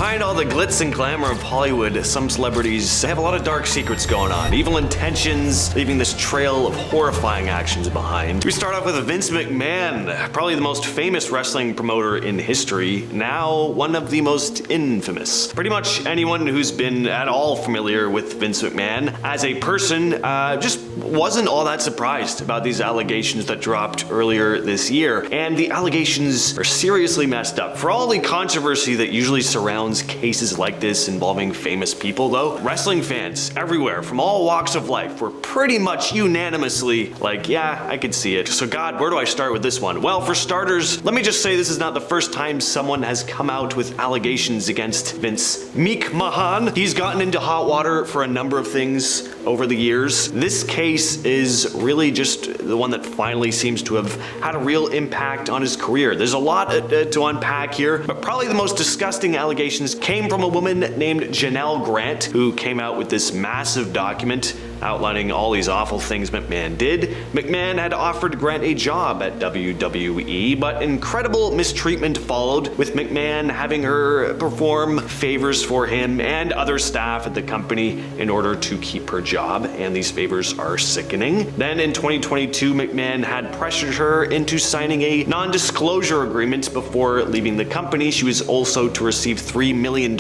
Behind all the glitz and glamour of Hollywood, some celebrities have a lot of dark secrets going on, evil intentions, leaving this trail of horrifying actions behind. We start off with Vince McMahon, probably the most famous wrestling promoter in history, now one of the most infamous. Pretty much anyone who's been at all familiar with Vince McMahon as a person just wasn't all that surprised about these allegations that dropped earlier this year. And the allegations are seriously messed up. For all the controversy that usually surrounds cases like this involving famous people though, wrestling fans everywhere from all walks of life were pretty much unanimously like, yeah, I could see it. So God, where do I start with this one? Well, for starters, let me just say this is not the first time someone has come out with allegations against Vince McMahon. He's gotten into hot water for a number of things over the years. This case is really just the one that finally seems to have had a real impact on his career. There's a lot to unpack here, but probably the most disgusting allegations came from a woman named Janelle Grant, who came out with this massive document outlining all these awful things McMahon did. McMahon had offered Grant a job at WWE, but incredible mistreatment followed, with McMahon having her perform favors for him and other staff at the company in order to keep her job, and these favors are sickening. Then in 2022, McMahon had pressured her into signing a non-disclosure agreement before leaving the company. She was also to receive $3 million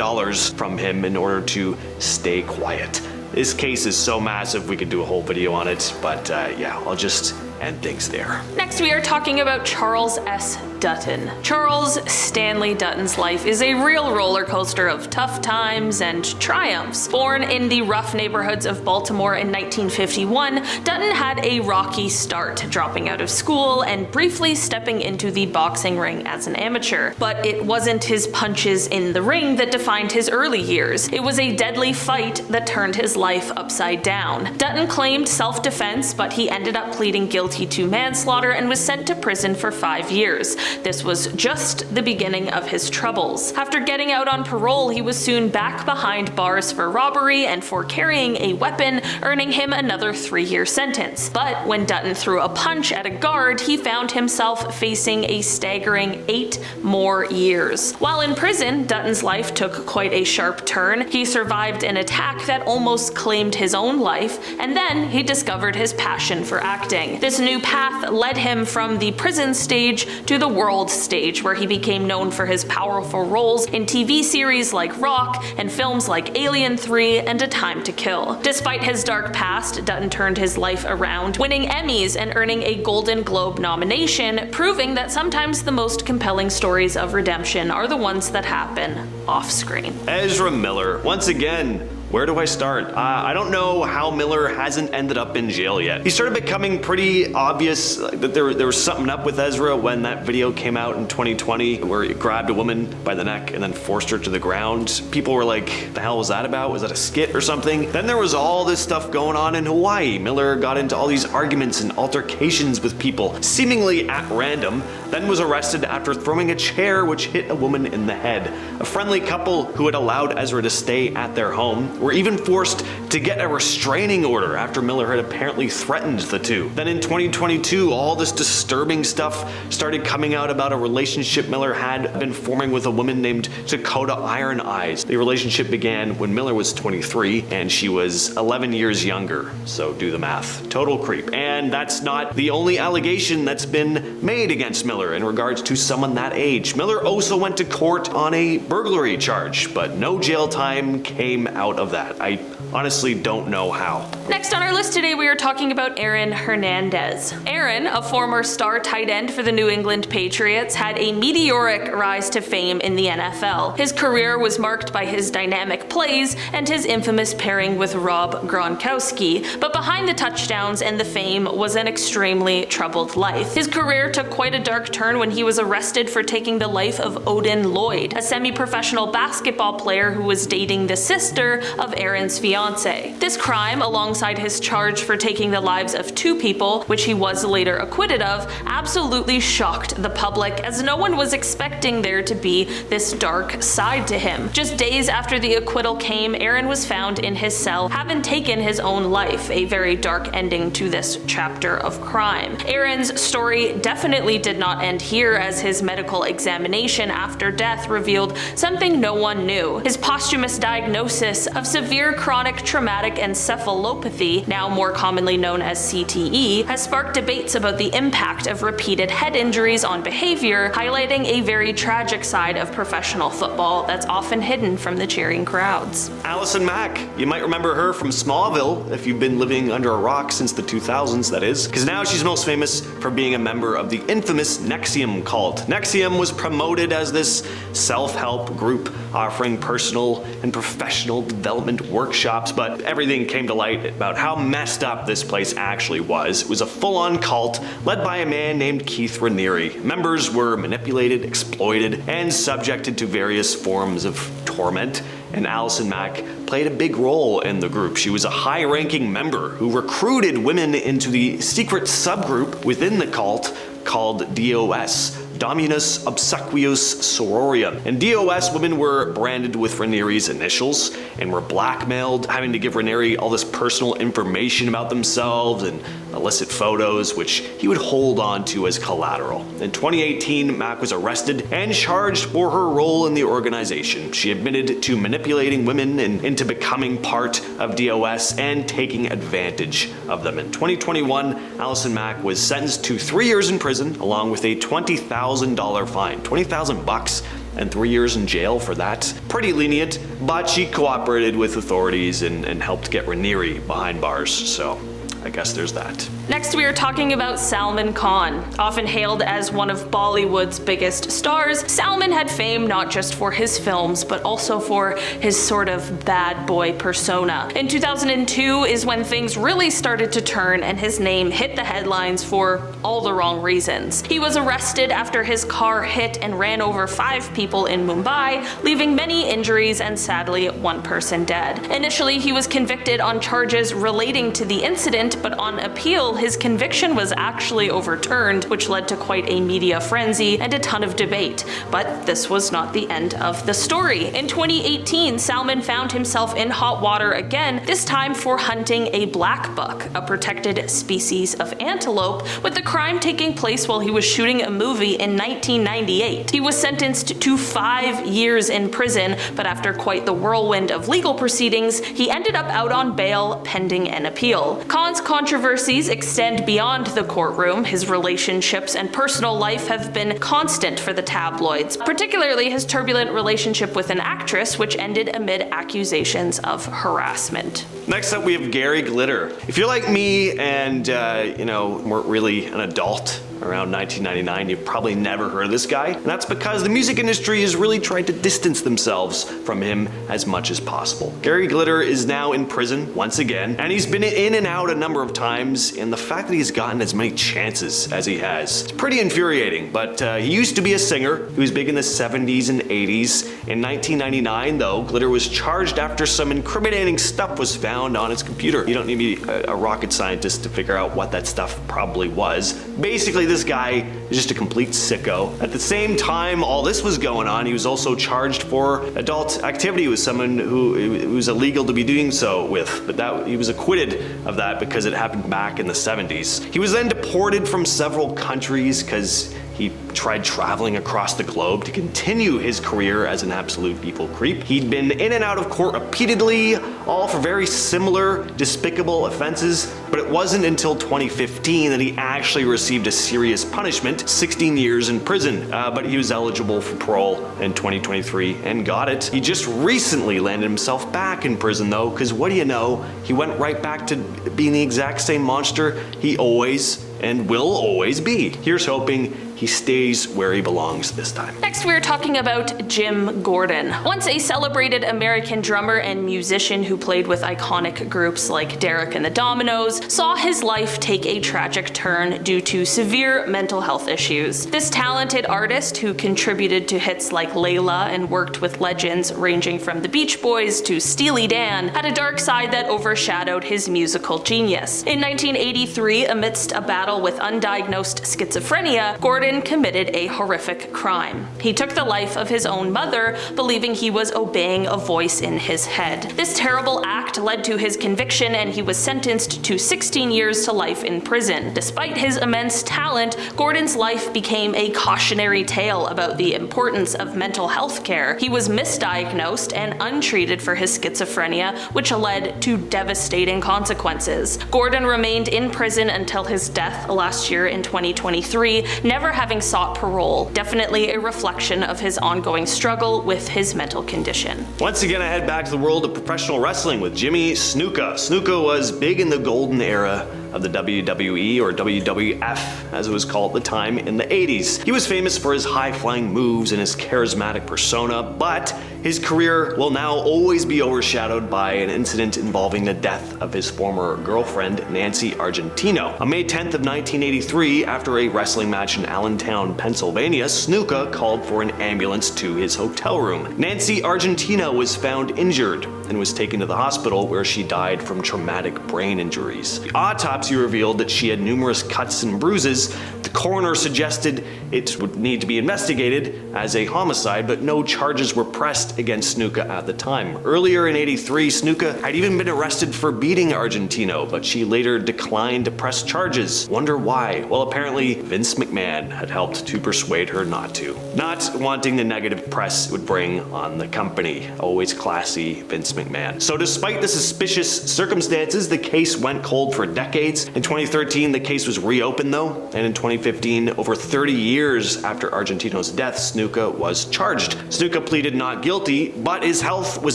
from him in order to stay quiet. This case is so massive we could do a whole video on it, but yeah, I'll just end things there. Next, we are talking about Charles S. Dutton. Charles Stanley Dutton's life is a real roller coaster of tough times and triumphs. Born in the rough neighborhoods of Baltimore in 1951, Dutton had a rocky start, dropping out of school and briefly stepping into the boxing ring as an amateur. But it wasn't his punches in the ring that defined his early years. It was a deadly fight that turned his life upside down. Dutton claimed self-defense, but he ended up pleading guilty to manslaughter and was sent to prison for 5 years. This was just the beginning of his troubles. After getting out on parole, he was soon back behind bars for robbery and for carrying a weapon, earning him another 3-year sentence. But when Dutton threw a punch at a guard, he found himself facing a staggering 8 more years. While in prison, Dutton's life took quite a sharp turn. He survived an attack that almost claimed his own life, and then he discovered his passion for acting. This new path led him from the prison stage to the world stage, where he became known for his powerful roles in TV series like Rock and films like Alien 3 and A Time to Kill. Despite his dark past, Dutton turned his life around, winning Emmys and earning a Golden Globe nomination, proving that sometimes the most compelling stories of redemption are the ones that happen off-screen. Ezra Miller, once again. Where do I start? I don't know how Miller hasn't ended up in jail yet. He started becoming pretty obvious that there was something up with Ezra when that video came out in 2020 where he grabbed a woman by the neck and then forced her to the ground. People were like, the hell was that about? Was that a skit or something? Then there was all this stuff going on in Hawaii. Miller got into all these arguments and altercations with people, seemingly at random, then was arrested after throwing a chair which hit a woman in the head. A friendly couple who had allowed Ezra to stay at their home were even forced to get a restraining order after Miller had apparently threatened the two. Then in 2022, all this disturbing stuff started coming out about a relationship Miller had been forming with a woman named Dakota Iron Eyes. The relationship began when Miller was 23 and she was 11 years younger, so do the math. Total creep. And that's not the only allegation that's been made against Miller in regards to someone that age. Miller also went to court on a burglary charge, but no jail time came out of that. I honestly don't know how. Next on our list today, we are talking about Aaron Hernandez. Aaron, a former star tight end for the New England Patriots, had a meteoric rise to fame in the NFL. His career was marked by his dynamic plays and his infamous pairing with Rob Gronkowski, but behind the touchdowns and the fame was an extremely troubled life. His career took quite a dark turn when he was arrested for taking the life of Odin Lloyd, a semi-professional basketball player who was dating the sister of Aaron's fiancée. This crime, alongside his charge for taking the lives of 2 people, which he was later acquitted of, absolutely shocked the public, as no one was expecting there to be this dark side to him. Just days after the acquittal came, Aaron was found in his cell, having taken his own life, a very dark ending to this chapter of crime. Aaron's story definitely did not end here, as his medical examination after death revealed something no one knew. His posthumous diagnosis of severe chronic traumatic encephalopathy, now more commonly known as CTE, has sparked debates about the impact of repeated head injuries on behavior, highlighting a very tragic side of professional football that's often hidden from the cheering crowds. Allison Mack, you might remember her from Smallville, if you've been living under a rock since the 2000s, that is, because now she's most famous for being a member of the infamous NXIVM cult. NXIVM was promoted as this self-help group offering personal and professional development workshops, but everything came to light about how messed up this place actually was. It was a full-on cult led by a man named Keith Raniere. Members were manipulated, exploited, and subjected to various forms of torment, and Allison Mack played a big role in the group. She was a high-ranking member who recruited women into the secret subgroup within the cult called DOS, Dominus Obsequious Sororium. And DOS women were branded with Raniere's initials and were blackmailed, having to give Raniere all this personal information about themselves and illicit photos, which he would hold on to as collateral. In 2018, Mack was arrested and charged for her role in the organization. She admitted to manipulating women into becoming part of DOS and taking advantage of them. In 2021, Allison Mack was sentenced to 3 years in prison, along with a $20,000 fine. $20,000 and 3 years in jail for that. Pretty lenient, but she cooperated with authorities and helped get Raniere behind bars, so I guess there's that. Next, we are talking about Salman Khan. Often hailed as one of Bollywood's biggest stars, Salman had fame not just for his films, but also for his sort of bad boy persona. In 2002 is when things really started to turn and his name hit the headlines for all the wrong reasons. He was arrested after his car hit and ran over 5 people in Mumbai, leaving many injuries and sadly 1 person dead. Initially, he was convicted on charges relating to the incident, but on appeal, his conviction was actually overturned, which led to quite a media frenzy and a ton of debate. But this was not the end of the story. In 2018, Salman found himself in hot water again, this time for hunting a black buck, a protected species of antelope, with the crime taking place while he was shooting a movie in 1998. He was sentenced to 5 years in prison, but after quite the whirlwind of legal proceedings, he ended up out on bail pending an appeal. Khan's controversies extend beyond the courtroom. His relationships and personal life have been constant for the tabloids, particularly his turbulent relationship with an actress, which ended amid accusations of harassment. Next up, we have Gary Glitter. If you're like me and, weren't really an adult around 1999, you've probably never heard of this guy, and that's because the music industry has really tried to distance themselves from him as much as possible. Gary Glitter is now in prison once again, and he's been in and out a number of times, and the fact that he's gotten as many chances as he has, it's pretty infuriating. But he used to be a singer. He was big in the 70s and 80s. In 1999, though, Glitter was charged after some incriminating stuff was found on his computer. You don't need to be a rocket scientist to figure out what that stuff probably was. Basically, this guy is just a complete sicko. At the same time all this was going on, he was also charged for adult activity with someone who it was illegal to be doing so with, but he was acquitted of that because it happened back in the 70s. He was then deported from several countries because he tried traveling across the globe to continue his career as an absolute people creep. He'd been in and out of court repeatedly, all for very similar, despicable offenses, but it wasn't until 2015 that he actually received a serious punishment, 16 years in prison. But he was eligible for parole in 2023 and got it. He just recently landed himself back in prison though, because what do you know, he went right back to being the exact same monster he always and will always be. Here's hoping he stays where he belongs this time. Next, we're talking about Jim Gordon. Once a celebrated American drummer and musician who played with iconic groups like Derek and the Dominoes, saw his life take a tragic turn due to severe mental health issues. This talented artist, who contributed to hits like Layla and worked with legends ranging from the Beach Boys to Steely Dan, had a dark side that overshadowed his musical genius. In 1983, amidst a battle with undiagnosed schizophrenia, Gordon committed a horrific crime. He took the life of his own mother, believing he was obeying a voice in his head. This terrible act led to his conviction, and he was sentenced to 16 years to life in prison. Despite his immense talent, Gordon's life became a cautionary tale about the importance of mental health care. He was misdiagnosed and untreated for his schizophrenia, which led to devastating consequences. Gordon remained in prison until his death last year in 2023, never having sought parole. Definitely a reflection of his ongoing struggle with his mental condition. Once again, I head back to the world of professional wrestling with Jimmy Snuka. Snuka was big in the golden era of the WWE, or WWF as it was called at the time, in the 80s. He was famous for his high-flying moves and his charismatic persona, but his career will now always be overshadowed by an incident involving the death of his former girlfriend, Nancy Argentino. On May 10th of 1983, after a wrestling match in Allentown, Pennsylvania, Snuka called for an ambulance to his hotel room. Nancy Argentino was found injured and was taken to the hospital, where she died from traumatic brain injuries. The autopsy revealed that she had numerous cuts and bruises. The coroner suggested it would need to be investigated as a homicide, but no charges were pressed against Snuka at the time. Earlier in '83, Snuka had even been arrested for beating Argentino, but she later declined to press charges. Wonder why? Well, apparently Vince McMahon had helped to persuade her not to. Not wanting the negative press it would bring on the company. Always classy Vince McMahon. So despite the suspicious circumstances, the case went cold for decades. In 2013, the case was reopened though, and in 2015, over 30 years after Argentino's death, Snuka was charged. Snuka pleaded not guilty, but his health was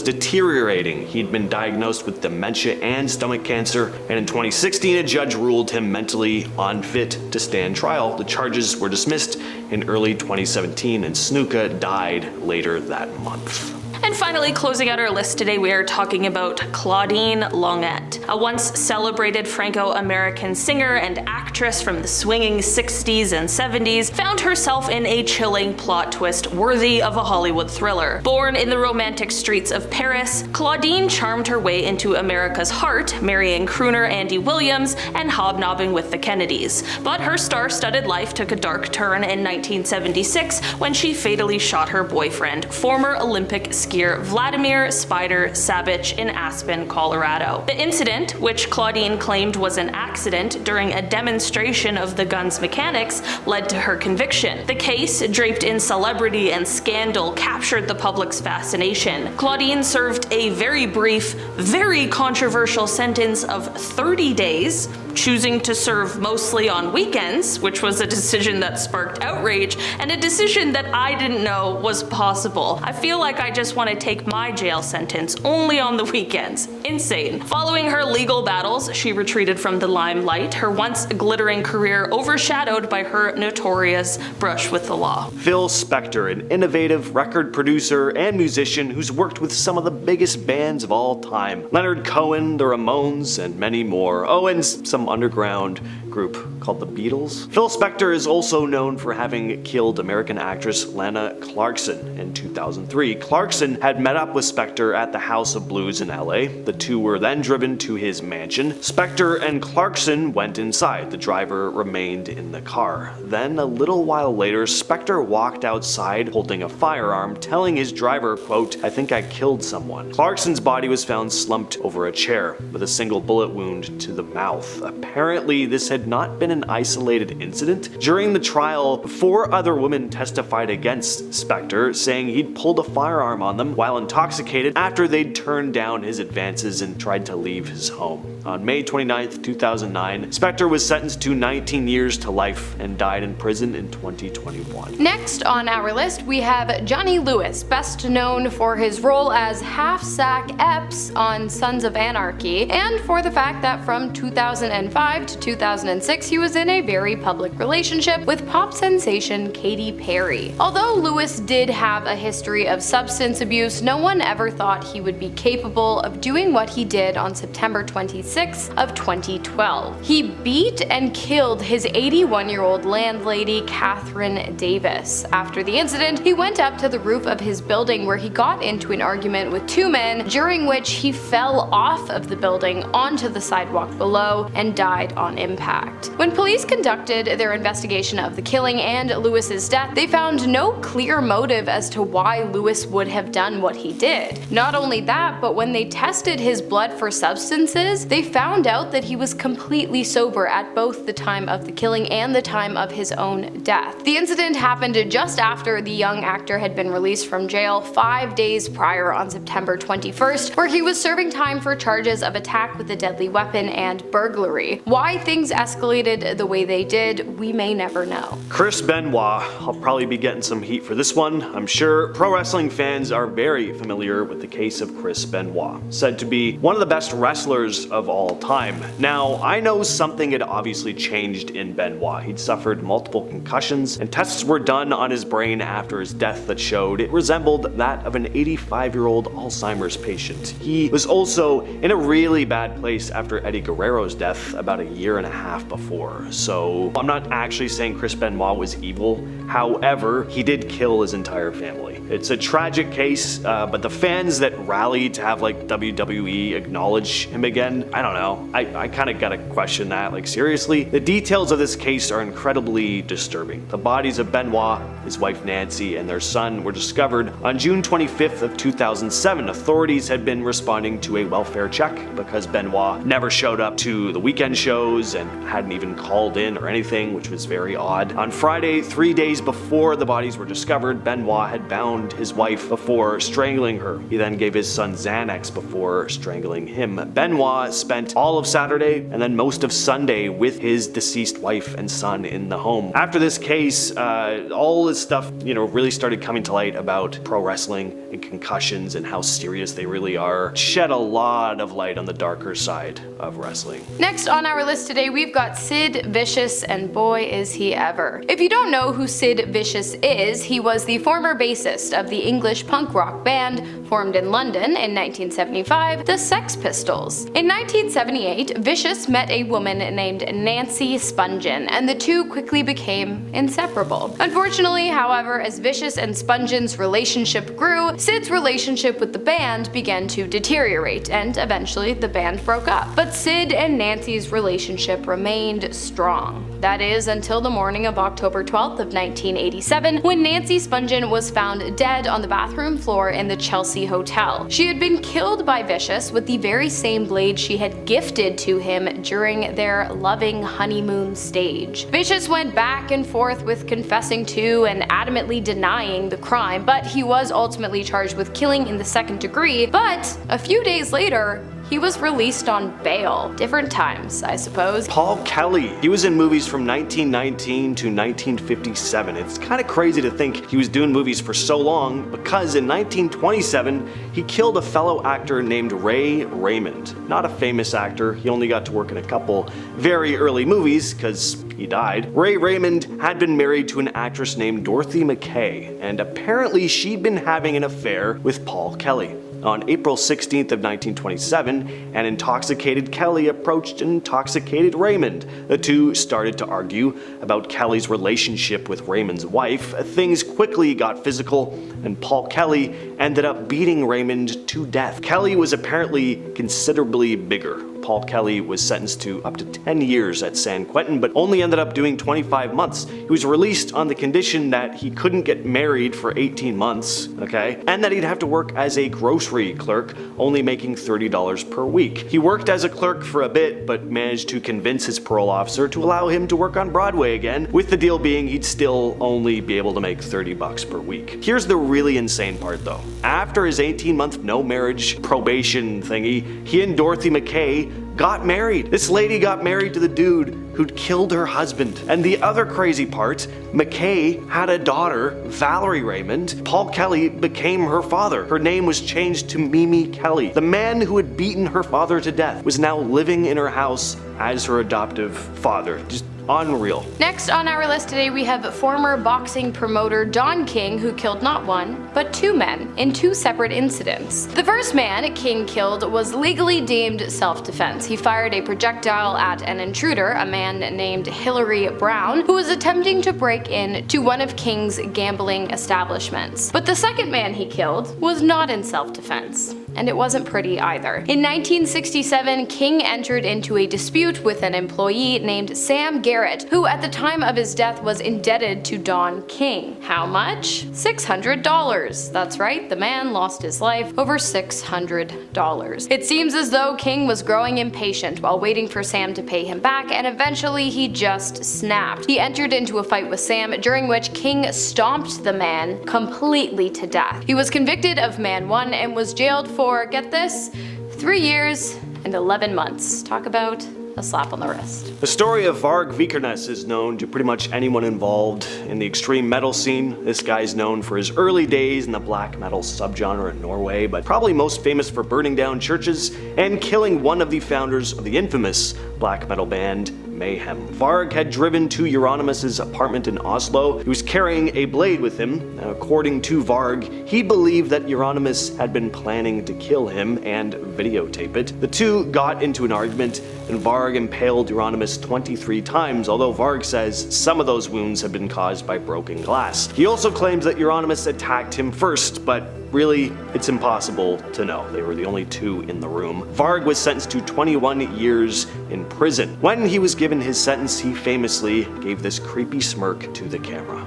deteriorating. He'd been diagnosed with dementia and stomach cancer, and in 2016, a judge ruled him mentally unfit to stand trial. The charges were dismissed in early 2017, and Snuka died later that month. And finally, closing out our list today, we are talking about Claudine Longuette, a once celebrated Franco-American singer and actress from the swinging 60s and 70s, found herself in a chilling plot twist worthy of a Hollywood thriller. Born in the romantic streets of Paris, Claudine charmed her way into America's heart, marrying crooner Andy Williams and hobnobbing with the Kennedys. But her star-studded life took a dark turn in 1976 when she fatally shot her boyfriend, former Olympic skier Vladimir "Spider" Sabic, in Aspen, Colorado. The incident, which Claudine claimed was an accident during a demonstration of the gun's mechanics, led to her conviction. The case, draped in celebrity and scandal, captured the public's fascination. Claudine served a very brief, very controversial sentence of 30 days, choosing to serve mostly on weekends, which was a decision that sparked outrage, and a decision that I didn't know was possible. I feel like I just want to take my jail sentence only on the weekends. Insane. Following her legal battles, she retreated from the limelight, her once glittering career overshadowed by her notorious brush with the law. Phil Spector, an innovative record producer and musician who's worked with some of the biggest bands of all time. Leonard Cohen, the Ramones, and many more. Oh, and some underground group called the Beatles. Phil Spector is also known for having killed American actress Lana Clarkson in 2003. Clarkson had met up with Spector at the House of Blues in LA. The two were then driven to his mansion. Spector and Clarkson went inside. The driver remained in the car. Then, a little while later, Spector walked outside holding a firearm, telling his driver, quote, "I think I killed someone." Clarkson's body was found slumped over a chair with a single bullet wound to the mouth. Apparently, this had not been an isolated incident. During the trial, 4 other women testified against Spector, saying he'd pulled a firearm on them while intoxicated after they'd turned down his advances and tried to leave his home. On May 29, 2009, Spector was sentenced to 19 years to life and died in prison in 2021. Next on our list, we have Johnny Lewis, best known for his role as Half-Sack Epps on Sons of Anarchy, and for the fact that from 2005 to 2006 he was was in a very public relationship with pop sensation Katy Perry. Although Lewis did have a history of substance abuse, no one ever thought he would be capable of doing what he did on September 26 of 2012. He beat and killed his 81-year-old landlady, Catherine Davis. After the incident, he went up to the roof of his building where he got into an argument with two men, during which he fell off of the building onto the sidewalk below and died on impact. When police conducted their investigation of the killing and Lewis's death, they found no clear motive as to why Lewis would have done what he did. Not only that, but when they tested his blood for substances, they found out that he was completely sober at both the time of the killing and the time of his own death. The incident happened just after the young actor had been released from jail 5 days prior on September 21st, where he was serving time for charges of attack with a deadly weapon and burglary. Why things escalated the way they did, we may never know. Chris Benoit, I'll probably be getting some heat for this one. I'm sure pro wrestling fans are very familiar with the case of Chris Benoit, said to be one of the best wrestlers of all time. Now, I know something had obviously changed in Benoit. He'd suffered multiple concussions, and tests were done on his brain after his death that showed it resembled that of an 85-year-old Alzheimer's patient. He was also in a really bad place after Eddie Guerrero's death about a year and a half before. So I'm not actually saying Chris Benoit was evil. However, he did kill his entire family. It's a tragic case, but the fans that rallied to have like WWE acknowledge him again, I don't know. I kind of gotta question that. Like, seriously? The details of this case are incredibly disturbing. The bodies of Benoit, his wife Nancy, and their son were discovered on June 25th of 2007. Authorities had been responding to a welfare check because Benoit never showed up to the weekend shows and hadn't even called in or anything, which was very odd. On Friday, 3 days before the bodies were discovered, Benoit had bound his wife before strangling her. He then gave his son Xanax before strangling him. Benoit spent all of Saturday and then most of Sunday with his deceased wife and son in the home. After this case, all this stuff, really started coming to light about pro wrestling and concussions and how serious they really are. Shed a lot of light on the darker side of wrestling. Next on our list today, we've got Sid Vicious, and boy is he ever. If you don't know who Sid Vicious is, he was the former bassist of the English punk rock band formed in London in 1975, the Sex Pistols. In 1978, Vicious met a woman named Nancy Spungen, and the two quickly became inseparable. Unfortunately, however, as Vicious and Spungen's relationship grew, Sid's relationship with the band began to deteriorate, and eventually the band broke up. But Sid and Nancy's relationship remained strong. That is, until the morning of October 12th of 1987, when Nancy Spungen was found dead on the bathroom floor in the Chelsea Hotel. She had been killed by Vicious with the very same blade she had gifted to him during their loving honeymoon stage. Vicious went back and forth with confessing to and adamantly denying the crime, but he was ultimately charged with killing in the second degree. But a few days later, he was released on bail. Different times, I suppose. Paul Kelly. He was in movies from 1919 to 1957. It's kind of crazy to think he was doing movies for so long, because in 1927, he killed a fellow actor named Ray Raymond. Not a famous actor. He only got to work in a couple very early movies because he died. Ray Raymond had been married to an actress named Dorothy McKay, and apparently she'd been having an affair with Paul Kelly. On April 16th of 1927, an intoxicated Kelly approached an intoxicated Raymond. The two started to argue about Kelly's relationship with Raymond's wife. Things quickly got physical, and Paul Kelly ended up beating Raymond to death. Kelly was apparently considerably bigger. Paul Kelly was sentenced to up to 10 years at San Quentin, but only ended up doing 25 months. He was released on the condition that he couldn't get married for 18 months, okay? And that he'd have to work as a grocery clerk, only making $30 per week. He worked as a clerk for a bit, but managed to convince his parole officer to allow him to work on Broadway again, with the deal being he'd still only be able to make $30 per week. Here's the really insane part though. After his 18-month no marriage probation thingy, he and Dorothy McKay got married. This lady got married to the dude who'd killed her husband. And the other crazy part, McKay had a daughter, Valerie Raymond. Paul Kelly became her father. Her name was changed to Mimi Kelly. The man who had beaten her father to death was now living in her house as her adoptive father. Just Unreal. Next on our list today we have former boxing promoter Don King, who killed not one, but two men in two separate incidents. The first man King killed was legally deemed self-defense. He fired a projectile at an intruder, a man named Hillary Brown, who was attempting to break in to one of King's gambling establishments. But the second man he killed was not in self-defense. And it wasn't pretty either. In 1967, King entered into a dispute with an employee named Sam Garrett, who at the time of his death was indebted to Don King. How much? $600. That's right, the man lost his life over $600. It seems as though King was growing impatient while waiting for Sam to pay him back, and eventually he just snapped. He entered into a fight with Sam, during which King stomped the man completely to death. He was convicted of man 1 and was jailed for, get this, 3 years and 11 months. Talk about a slap on the wrist. The story of Varg Vikernes is known to pretty much anyone involved in the extreme metal scene. This guy's known for his early days in the black metal subgenre in Norway, but probably most famous for burning down churches and killing one of the founders of the infamous black metal band Mayhem. Varg had driven to Euronymous' apartment in Oslo. He was carrying a blade with him. Now, according to Varg, he believed that Euronymous had been planning to kill him and videotape it. The two got into an argument, and Varg impaled Euronymous 23 times, although Varg says some of those wounds had been caused by broken glass. He also claims that Euronymous attacked him first, but really, it's impossible to know. They were the only two in the room. Varg was sentenced to 21 years in prison. When he was given his sentence, he famously gave this creepy smirk to the camera.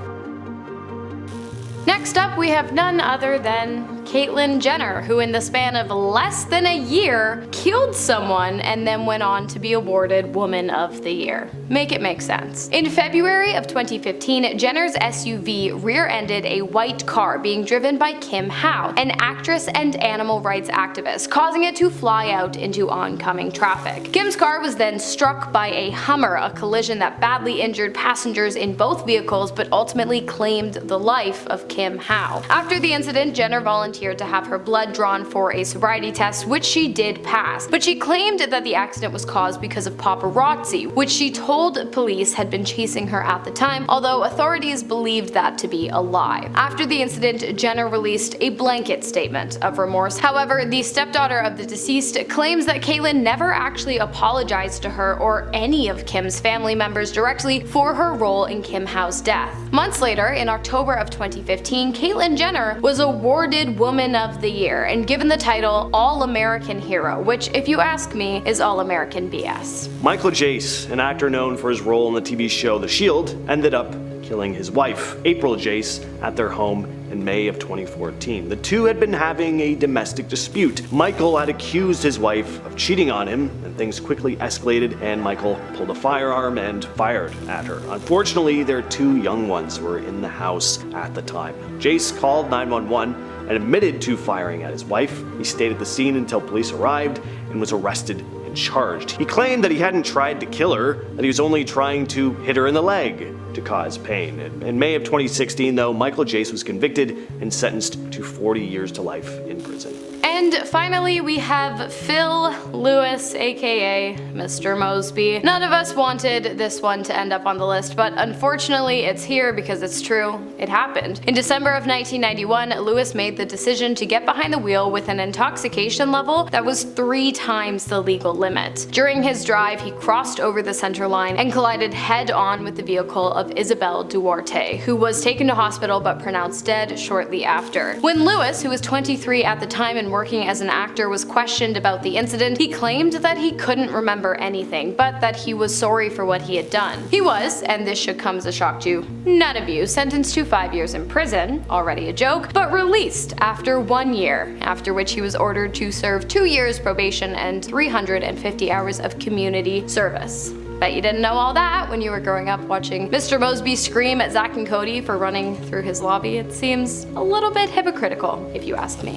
Next up, we have none other than Caitlyn Jenner, who in the span of less than a year killed someone and then went on to be awarded Woman of the Year. Make it make sense. In February of 2015, Jenner's SUV rear-ended a white car being driven by Kim Howe, an actress and animal rights activist, causing it to fly out into oncoming traffic. Kim's car was then struck by a Hummer, a collision that badly injured passengers in both vehicles but ultimately claimed the life of Kim Howe. After the incident, Jenner volunteered to have her blood drawn for a sobriety test, which she did pass, but she claimed that the accident was caused because of paparazzi, which she told police had been chasing her at the time, although authorities believed that to be a lie. After the incident, Jenner released a blanket statement of remorse. However, the stepdaughter of the deceased claims that Caitlyn never actually apologized to her or any of Kim's family members directly for her role in Kim Howe's death. Months later, in October of 2015, Caitlyn Jenner was awarded Woman of the Year and given the title All-American Hero, which, if you ask me, is All-American BS. Michael Jace, an actor known for his role in the TV show The Shield, ended up killing his wife, April Jace, at their home in May of 2014. The two had been having a domestic dispute. Michael had accused his wife of cheating on him, and things quickly escalated, and Michael pulled a firearm and fired at her. Unfortunately, their two young ones were in the house at the time. Jace called 911 and admitted to firing at his wife. He stayed at the scene until police arrived and was arrested and charged. He claimed that he hadn't tried to kill her, that he was only trying to hit her in the leg to cause pain. In May of 2016, though, Michael Jace was convicted and sentenced to 40 years to life in prison. And finally, we have Phil Lewis, aka Mr. Mosby. None of us wanted this one to end up on the list, but unfortunately it's here because it's true. It happened. In December of 1991, Lewis made the decision to get behind the wheel with an intoxication level that was 3 times the legal limit. During his drive, he crossed over the center line and collided head-on with the vehicle of Isabel Duarte, who was taken to hospital but pronounced dead shortly after. When Lewis, who was 23 at the time and working as an actor, was questioned about the incident, he claimed that he couldn't remember anything, but that he was sorry for what he had done. He was, and this should come as a shock to none of you, sentenced to 5 years in prison, already a joke, but released after 1 year, after which he was ordered to serve 2 years probation and 350 hours of community service. Bet you didn't know all that when you were growing up watching Mr. Mosby scream at Zack and Cody for running through his lobby. It seems a little bit hypocritical, if you ask me.